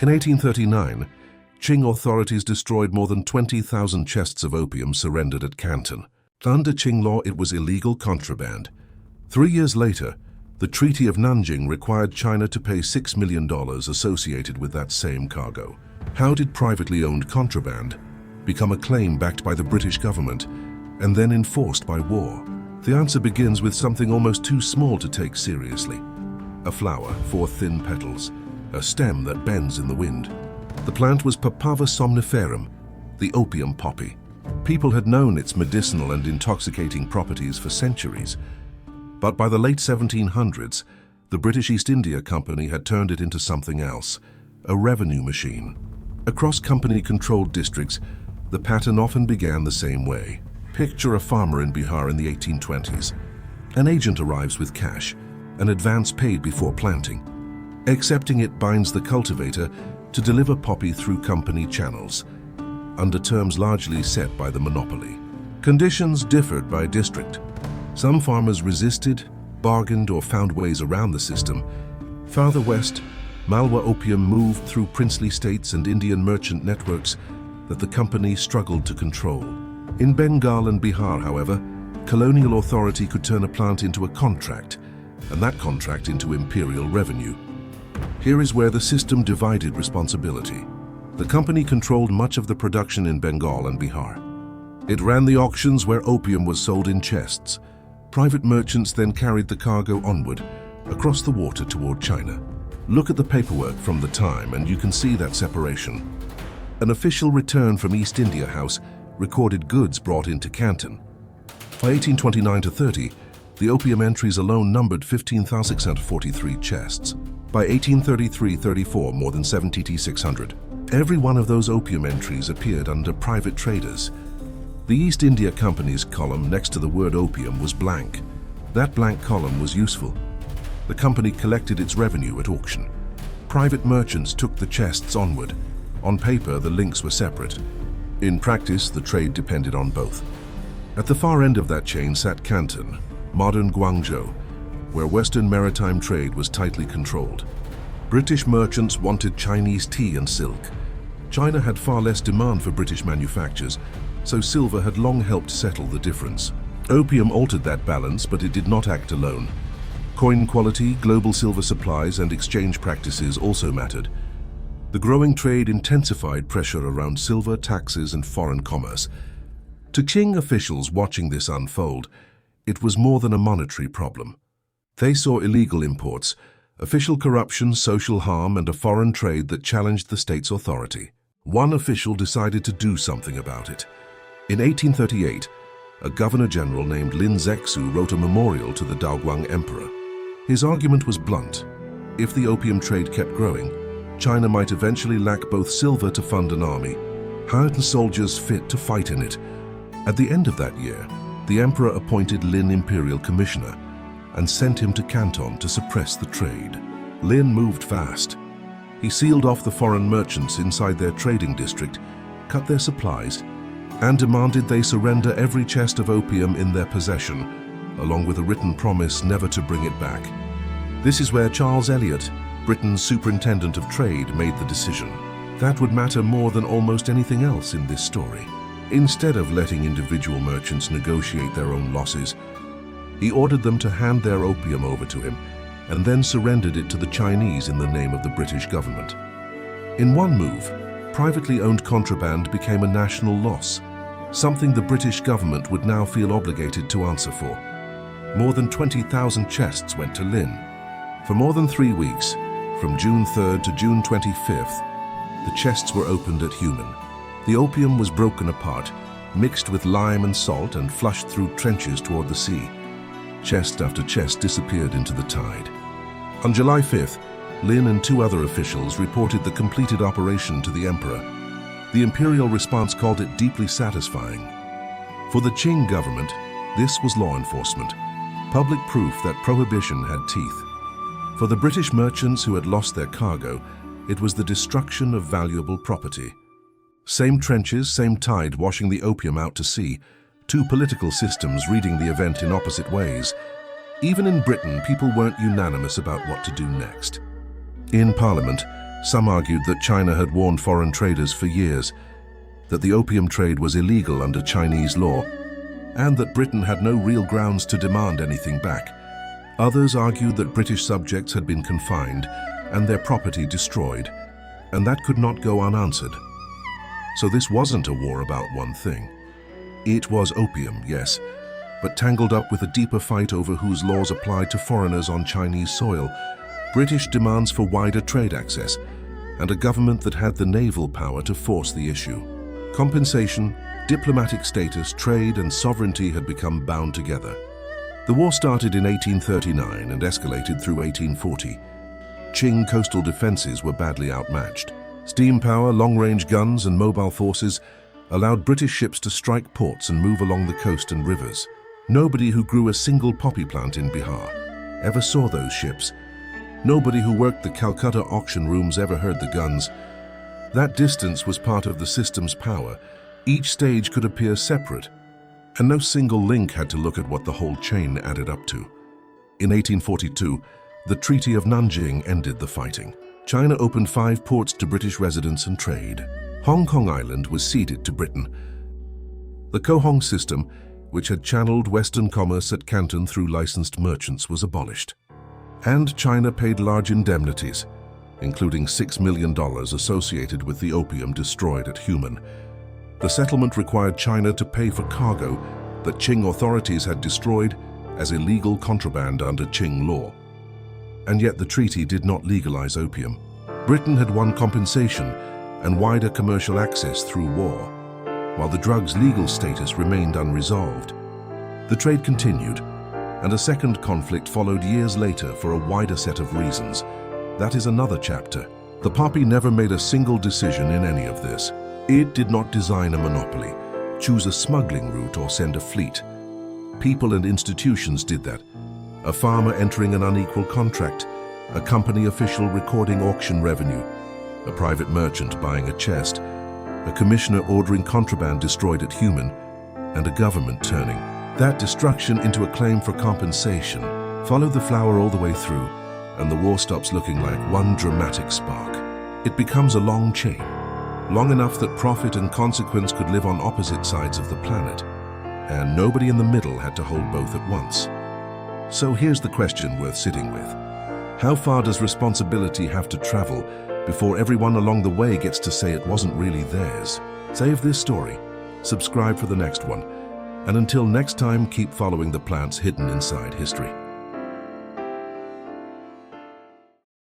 In 1839, Qing authorities destroyed more than 20,000 chests of opium surrendered at Canton. Under Qing law, it was illegal contraband. 3 years later, the Treaty of Nanjing required China to pay $6 million associated with that same cargo. How did privately owned contraband become a claim backed by the British government and then enforced by war? The answer begins with something almost too small to take seriously. A flower, 4 thin petals, a stem that bends in the wind. The plant was Papaver somniferum, the opium poppy. People had known its medicinal and intoxicating properties for centuries. But by the late 1700s, the British East India Company had turned it into something else, a revenue machine. Across company-controlled districts, the pattern often began the same way. Picture a farmer in Bihar in the 1820s. An agent arrives with cash, an advance paid before planting. Accepting it binds the cultivator to deliver poppy through company channels, under terms largely set by the monopoly. Conditions differed by district. Some farmers resisted, bargained, or found ways around the system. Farther west, Malwa opium moved through princely states and Indian merchant networks that the company struggled to control. In Bengal and Bihar, however, colonial authority could turn a plant into a contract, and that contract into imperial revenue. Here is where the system divided responsibility. The company controlled much of the production in Bengal and Bihar. It ran the auctions where opium was sold in chests. Private merchants then carried the cargo onward, across the water toward China. Look at the paperwork from the time and you can see that separation. An official return from East India House recorded goods brought into Canton. By 1829-30, the opium entries alone numbered 15,643 chests. By 1833-34, more than 70,600. Every one of those opium entries appeared under private traders. The East India Company's column next to the word opium was blank. That blank column was useful. The company collected its revenue at auction. Private merchants took the chests onward. On paper, the links were separate. In practice, the trade depended on both. At the far end of that chain sat Canton, modern Guangzhou, where Western maritime trade was tightly controlled. British merchants wanted Chinese tea and silk. China had far less demand for British manufactures, so silver had long helped settle the difference. Opium altered that balance, but it did not act alone. Coin quality, global silver supplies, and exchange practices also mattered. The growing trade intensified pressure around silver, taxes, and foreign commerce. To Qing officials watching this unfold, it was more than a monetary problem. They saw illegal imports, official corruption, social harm, and a foreign trade that challenged the state's authority. One official decided to do something about it. In 1838, a governor-general named Lin Zexu wrote a memorial to the Daoguang emperor. His argument was blunt. If the opium trade kept growing, China might eventually lack both silver to fund an army, hardened soldiers fit to fight in it. At the end of that year, the emperor appointed Lin imperial commissioner and sent him to Canton to suppress the trade. Lin moved fast. He sealed off the foreign merchants inside their trading district, cut their supplies, and demanded they surrender every chest of opium in their possession, along with a written promise never to bring it back. This is where Charles Elliot, Britain's superintendent of trade, made the decision. That would matter more than almost anything else in this story. Instead of letting individual merchants negotiate their own losses, he ordered them to hand their opium over to him and then surrendered it to the Chinese in the name of the British government. In one move, privately owned contraband became a national loss, something the British government would now feel obligated to answer for. More than 20,000 chests went to Lin. For more than 3 weeks, from June 3rd to June 25th, the chests were opened at Humen. The opium was broken apart, mixed with lime and salt, and flushed through trenches toward the sea. Chest after chest disappeared into the tide. On July 5th, Lin and 2 other officials reported the completed operation to the emperor. The imperial response called it deeply satisfying. For the Qing government, this was law enforcement, public proof that prohibition had teeth. For the British merchants who had lost their cargo, it was the destruction of valuable property. Same trenches, same tide washing the opium out to sea, 2 political systems reading the event in opposite ways. Even in Britain, people weren't unanimous about what to do next. In Parliament, Some argued that China had warned foreign traders for years that the opium trade was illegal under Chinese law, and that Britain had no real grounds to demand anything back. Others argued that British subjects had been confined and their property destroyed, and that could not go unanswered. So this wasn't a war about one thing. It was opium, yes, but tangled up with a deeper fight over whose laws applied to foreigners on Chinese soil, British demands for wider trade access, and a government that had the naval power to force the issue. Compensation, diplomatic status, trade, and sovereignty had become bound together. The war started in 1839 and escalated through 1840. Qing coastal defenses were badly outmatched. Steam power, long-range guns, and mobile forces allowed British ships to strike ports and move along the coast and rivers. Nobody who grew a single poppy plant in Bihar ever saw those ships. Nobody who worked the Calcutta auction rooms ever heard the guns. That distance was part of the system's power. Each stage could appear separate, and no single link had to look at what the whole chain added up to. In 1842, the Treaty of Nanjing ended the fighting. China opened 5 ports to British residents and trade. Hong Kong Island was ceded to Britain. The Cohong system, which had channeled Western commerce at Canton through licensed merchants, was abolished. And China paid large indemnities, including $6 million associated with the opium destroyed at Humen. The settlement required China to pay for cargo that Qing authorities had destroyed as illegal contraband under Qing law. And yet the treaty did not legalize opium. Britain had won compensation and wider commercial access through war, while the drug's legal status remained unresolved. The trade continued, and a second conflict followed years later for a wider set of reasons. That is another chapter. The poppy never made a single decision in any of this. It did not design a monopoly, choose a smuggling route, or send a fleet. People and institutions did that. A farmer entering an unequal contract, a company official recording auction revenue, a private merchant buying a chest, a commissioner ordering contraband destroyed at Humen, and a government turning that destruction into a claim for compensation. Follow the flower all the way through, and the war stops looking like one dramatic spark. It becomes a long chain, long enough that profit and consequence could live on opposite sides of the planet, and nobody in the middle had to hold both at once. So here's the question worth sitting with. How far does responsibility have to travel before everyone along the way gets to say it wasn't really theirs? Save this story, subscribe for the next one, and until next time, keep following the plants hidden inside history.